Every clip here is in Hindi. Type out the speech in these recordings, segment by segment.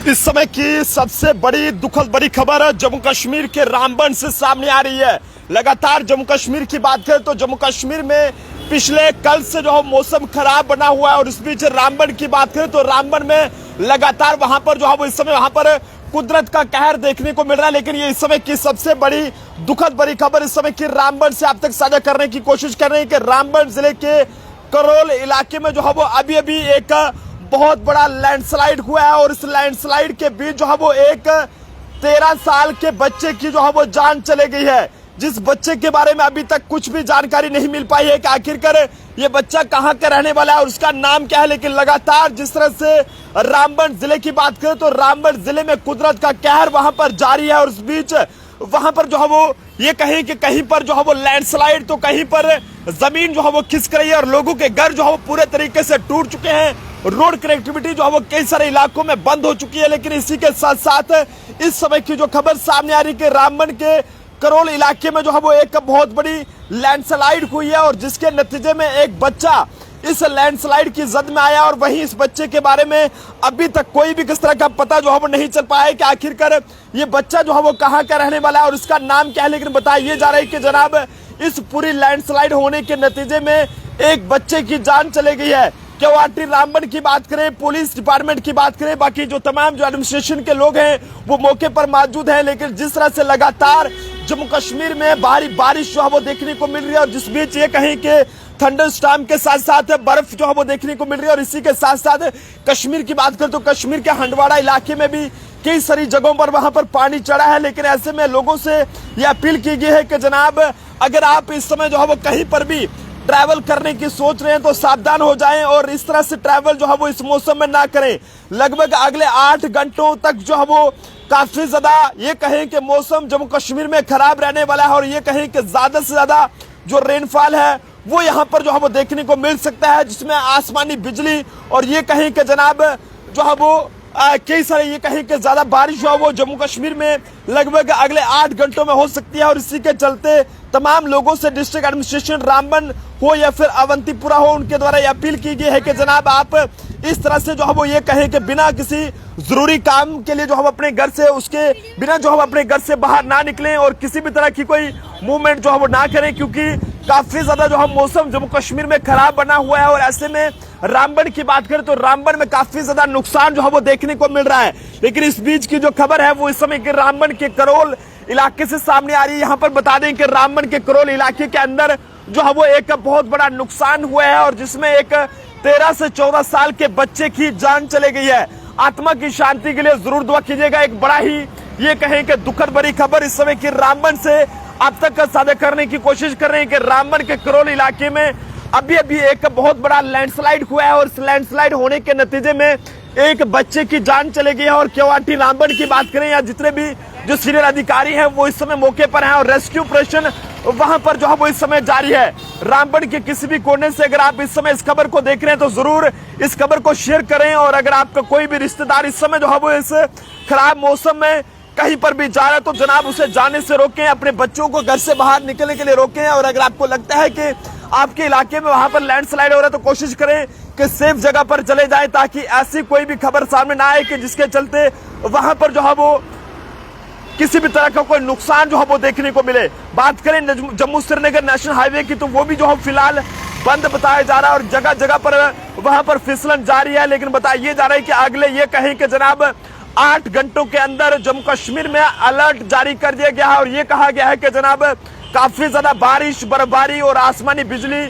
इस समय की सबसे बड़ी दुखद बड़ी खबर जम्मू कश्मीर के रामबन से सामने आ रही है। लगातार जम्मू कश्मीर की बात करें तो जम्मू कश्मीर में पिछले कल से जो है मौसम खराब बना हुआ है और इस बीच रामबन की बात करें तो रामबन में लगातार वहां पर जो है वो इस समय वहां पर कुदरत का कहर देखने को मिल रहा है। लेकिन ये इस समय की सबसे बड़ी दुखद बड़ी खबर इस समय की रामबन से आप तक साझा करने की कोशिश कर रहे हैं कि रामबन जिले के करोल इलाके में जो है वो अभी अभी एक बहुत बड़ा लैंडस्लाइड हुआ है और इस लैंडस्लाइड के बीच जो है वो एक 13 साल के बच्चे की जो है वो जान चले गई है, जिस बच्चे के बारे में अभी तक कुछ भी जानकारी नहीं मिल पाई है कि आखिरकार ये बच्चा कहाँ का रहने वाला है और उसका नाम क्या है। लेकिन लगातार जिस तरह से रामबन जिले की बात करें तो रामबन जिले में कुदरत का कहर वहां पर जारी है और इस बीच वहां पर जो है वो ये कहीं कि कहीं पर जो है वो लैंडस्लाइड तो कहीं पर जमीन जो है वो खिसक रही है और लोगों के घर जो है वो पूरे तरीके से टूट चुके हैं। रोड कनेक्टिविटी जो है वो कई सारे इलाकों में बंद हो चुकी है। लेकिन इसी के साथ साथ इस समय की जो खबर सामने आ रही है कि रामबन के करोल इलाके में जो है वो एक बहुत बड़ी लैंडस्लाइड हुई है और जिसके नतीजे में एक बच्चा इस लैंडस्लाइड की जद में आया और वहीं इस बच्चे के बारे में अभी तक कोई भी किस तरह का पता जो है वो नहीं चल पाया है कि आखिरकार ये बच्चा जो है वो कहाँ का रहने वाला है और इसका नाम क्या है। लेकिन बताया जा रहा है कि जनाब इस पूरी लैंडस्लाइड होने के नतीजे में एक बच्चे की जान चली गई है। केवाटी रामबन की बात करें, पुलिस डिपार्टमेंट की बात करें, बाकी जो तमाम जो एडमिनिस्ट्रेशन के लोग हैं वो मौके पर मौजूद हैं। लेकिन जिस तरह से लगातार जम्मू कश्मीर में भारी बारिश जो है वो देखने को मिल रही है और जिस बीच ये कहीं के थंडरस्टॉर्म के साथ साथ बर्फ जो है वो देखने को मिल रही है और इसी के साथ साथ कश्मीर की बात करें तो कश्मीर के हंडवाड़ा इलाके में भी कई सारी जगहों पर वहां पर पानी चढ़ा है। लेकिन ऐसे में लोगों से ये अपील की गई है कि जनाब अगर आप इस समय जो है वो कहीं पर भी ट्रैवल करने की सोच रहे हैं तो सावधान हो जाएं और इस तरह से ट्रैवल जो है वो इस मौसम में ना करें। लगभग अगले 8 घंटों तक जो है वो काफी ज्यादा ये कहें कि मौसम जम्मू कश्मीर में खराब रहने वाला है और ये कहें कि ज्यादा से ज्यादा जो रेनफॉल है वो यहाँ पर जो है वो देखने को मिल सकता है, जिसमें आसमानी बिजली और ये कहें कि जनाब जो है वो कई सारे ये कहें कि ज्यादा बारिश जो है वो जम्मू कश्मीर में लगभग अगले 8 घंटों में हो सकती है। और इसी के चलते तमाम लोगों से डिस्ट्रिक्ट एडमिनिस्ट्रेशन रामबन हो या फिर अवंतीपुरा हो उनके द्वारा ये अपील की गई है कि जनाब आप इस तरह से जो है वो ये कहें कि बिना किसी जरूरी काम के लिए जो हम अपने घर से उसके बिना जो हम अपने घर से बाहर ना निकलें और किसी भी तरह की कोई मूवमेंट जो है वो ना करें, क्योंकि काफी ज्यादा जो है मौसम जम्मू कश्मीर में खराब बना हुआ है। और ऐसे में रामबन की बात करें तो रामबन में काफी ज्यादा नुकसान जो है वो देखने को मिल रहा है। लेकिन इस बीच की जो खबर है वो इस समय के रामबन के करोल इलाके से सामने आ रही है। यहाँ पर बता दें कि रामबन के करोल इलाके के अंदर जो है वो एक बहुत बड़ा नुकसान हुआ है और जिसमें एक 13 से 14 साल के बच्चे की जान चली गई है। आत्मा की शांति के लिए जरूर दुआ कीजिएगा। एक बड़ा ही ये कहें कि दुखद बड़ी खबर इस समय की रामबन से आप तक साझा करने की कोशिश कर रहे हैं कि रामबन के करोल इलाके में अभी अभी एक बहुत बड़ा लैंडस्लाइड हुआ है और इस लैंडस्लाइड होने के नतीजे में एक बच्चे की जान चली गई है। और केवाटी रामबन की बात करें या जितने भी जो सीनियर अधिकारी हैं वो इस समय मौके पर हैं और रेस्क्यू ऑपरेशन वहां पर जो है वो इस समय जारी है। रामबन के किसी भी कोने से अगर आप इस समय इस खबर को देख रहे हैं तो जरूर इस खबर को शेयर करें और अगर आपका कोई भी रिश्तेदार इस समय जो है वो इस खराब मौसम में कहीं पर भी जा रहा है तो जनाब उसे जाने से रोकें, अपने बच्चों को घर से बाहर निकलने के लिए रोकें। और अगर आपको लगता है कि आपके इलाके में वहां पर लैंडस्लाइड हो रहा है तो कोशिश करें कि सेफ जगह पर चले जाएं ताकि ऐसी कोई भी खबर सामने ना आए कि जिसके चलते वहां पर जो है वो किसी भी तरह का कोई नुकसान जो है वो देखने को मिले। बात करें जम्मू श्रीनगर नेशनल हाईवे की तो वो भी जो है फिलहाल बंद बताया जा रहा है और जगह जगह पर वहां पर फिसलन जारी है। लेकिन बताया जा रहा है कि अगले ये कहें कि जनाब 8 घंटों के अंदर जम्मू कश्मीर में अलर्ट जारी कर दिया गया है और ये कहा गया है कि जनाब काफी ज्यादा बारिश, बर्फबारी और आसमानी बिजली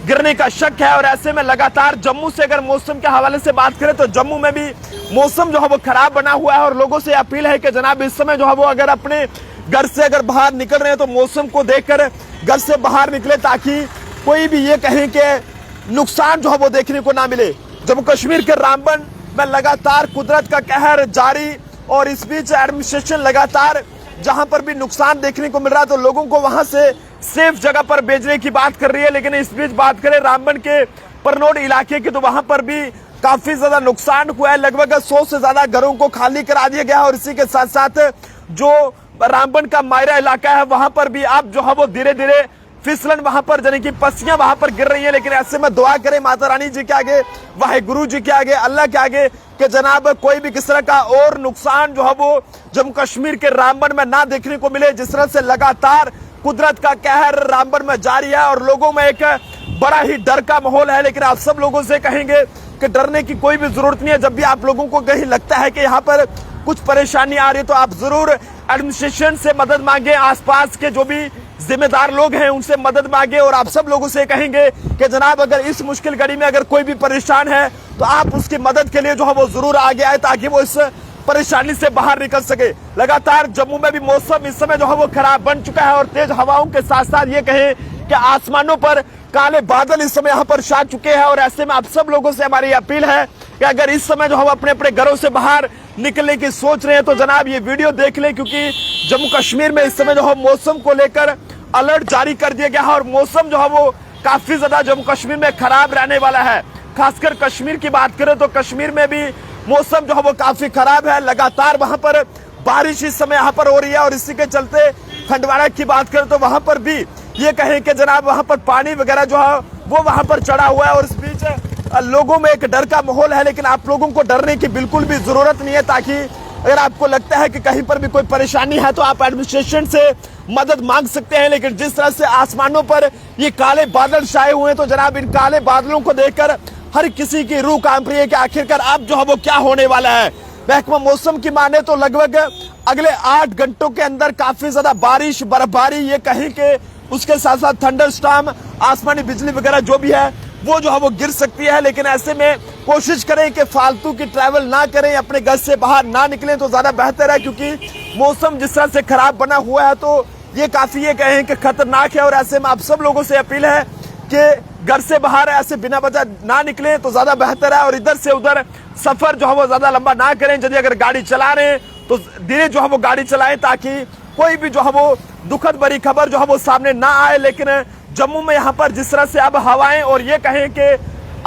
गिरने का शक है। और ऐसे में लगातार जम्मू से अगर मौसम के हवाले से बात करें तो जम्मू में भी मौसम जो है वो खराब बना हुआ है और लोगों से अपील है कि जनाब इस समय जो है वो अगर अपने घर से अगर बाहर निकल रहे हैं तो मौसम को देखकर घर से बाहर निकले ताकि कोई भी ये कहें कि नुकसान जो है वो देखने को ना मिले। जम्मू कश्मीर के रामबन में लगातार कुदरत का कहर जारी और इस बीच एडमिनिस्ट्रेशन लगातार जहां पर भी नुकसान देखने को मिल रहा है तो लोगों को वहां से सेफ जगह पर भेजने की बात कर रही है। लेकिन इस बीच बात करें रामबन के परनोड इलाके की तो वहां पर भी काफी ज्यादा नुकसान हुआ है। लगभग 100 से ज्यादा घरों को खाली करा दिया गया है और इसी के साथ साथ जो रामबन का मायरा इलाका है वहां पर भी अब जो है वो धीरे धीरे फिसलन वहां पर यानी कि पस्सियां वहां पर गिर रही हैं। लेकिन ऐसे में दुआ करें माता रानी जी के आगे, वाहिगुरु जी के आगे, अल्लाह के आगे कि जनाब कोई भी किस तरह का और नुकसान जो है वो जम्मू कश्मीर के रामबन में ना देखने को मिले। जिस तरह से लगातार कुदरत का कहर रामबन में जारी है और लोगों में एक बड़ा ही डर का माहौल है। लेकिन आप सब लोगों से कहेंगे कि डरने की कोई भी जरूरत नहीं है। जब भी आप लोगों को कहीं लगता है कि यहाँ पर कुछ परेशानी आ रही है तो आप जरूर एडमिनिस्ट्रेशन से मदद मांगे, आसपास के जो भी जिम्मेदार लोग हैं उनसे मदद मांगे। और आप सब लोगों से कहेंगे कि जनाब अगर इस मुश्किल घड़ी में अगर कोई भी परेशान है तो आप उसकी मदद के लिए जो है वो जरूर आगे आए ताकि वो इस परेशानी से बाहर निकल सके। लगातार जम्मू में भी मौसम इस समय जो है वो खराब बन चुका है और तेज हवाओं के साथ साथ ये कहें कि आसमानों पर काले बादल इस समय यहाँ पर छा चुके हैं। और ऐसे में आप सब लोगों से हमारी अपील है कि अगर इस समय जो हम अपने अपने घरों से बाहर निकलने की सोच रहे हैं तो जनाब ये वीडियो देख लें, क्योंकि जम्मू कश्मीर में इस समय जो है मौसम को लेकर अलर्ट जारी कर दिया गया है और मौसम जो है वो काफी ज्यादा जम्मू कश्मीर में खराब रहने वाला है। खासकर कश्मीर की बात करें तो कश्मीर में भी मौसम जो है वो काफी खराब है। लगातार वहां पर बारिश इस समय यहाँ पर हो रही है और इसी के चलते खंडवाड़ा की बात करें तो वहां पर भी ये कहें कि जनाब वहां पर पानी वगैरह जो है वो वहां पर चढ़ा हुआ है और इस बीच लोगों में एक डर का माहौल है। लेकिन आप लोगों को डरने की बिल्कुल भी जरूरत नहीं है, ताकि अगर आपको लगता है कि कहीं पर भी कोई परेशानी है तो आप एडमिनिस्ट्रेशन से मदद मांग सकते हैं। लेकिन जिस तरह से आसमानों पर ये काले बादल छाए हुए हैं तो जनाब इन काले बादलों को देखकर हर किसी की रूह कांप रही है कि आखिरकार अब जो है वो क्या होने वाला है। महकमा मौसम की माने तो लगभग अगले 8 घंटों के अंदर काफी ज्यादा बारिश, बर्फबारी, ये कहीं के उसके साथ साथ थंडर स्टॉर्म, आसमानी बिजली वगैरह जो भी है वो जो है वो गिर सकती है। लेकिन ऐसे में कोशिश करें कि फालतू की ट्रैवल ना करें, अपने घर से बाहर ना निकलें तो ज्यादा बेहतर है, क्योंकि मौसम जिस तरह से खराब बना हुआ है तो ये काफी ये कहें कि खतरनाक है। और ऐसे में आप सब लोगों से अपील है कि घर से बाहर ऐसे बिना वजह ना निकलें तो ज्यादा बेहतर है और इधर से उधर सफर जो है वो ज्यादा लंबा ना करें। यदि अगर गाड़ी चला रहे हैं तो धीरे जो है वो गाड़ी चलाएं ताकि कोई भी जो है वो दुखद भरी खबर जो है वो सामने ना आए। लेकिन जम्मू में यहाँ पर जिस तरह से अब हवाएं और ये कहें कि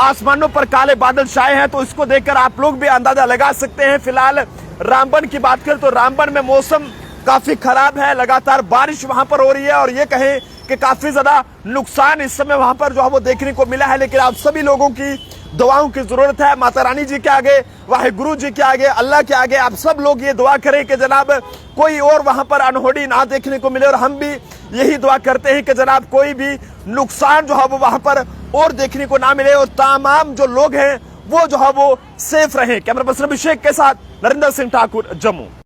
आसमानों पर काले बादल छाए हैं तो इसको देखकर आप लोग भी अंदाजा लगा सकते हैं। फिलहाल रामबन की बात करें तो रामबन में मौसम काफी खराब है, लगातार बारिश वहां पर हो रही है और ये कहें कि काफी ज्यादा नुकसान इस समय वहां पर जो है वो देखने को मिला है। लेकिन आप सभी लोगों की दुआओं की जरूरत है। माता रानी जी के आगे, वाहिगुरु जी के आगे, अल्लाह के आगे आप सब लोग ये दुआ करें कि जनाब कोई और वहां पर अनहोनी ना देखने को मिले। और हम भी यही दुआ करते हैं कि जनाब कोई भी नुकसान जो है वो वहां पर और देखने को ना मिले और तमाम जो लोग हैं वो जो है वो सेफ रहें। कैमरा पर्सन अभिषेक के साथ नरेंद्र सिंह ठाकुर, जम्मू।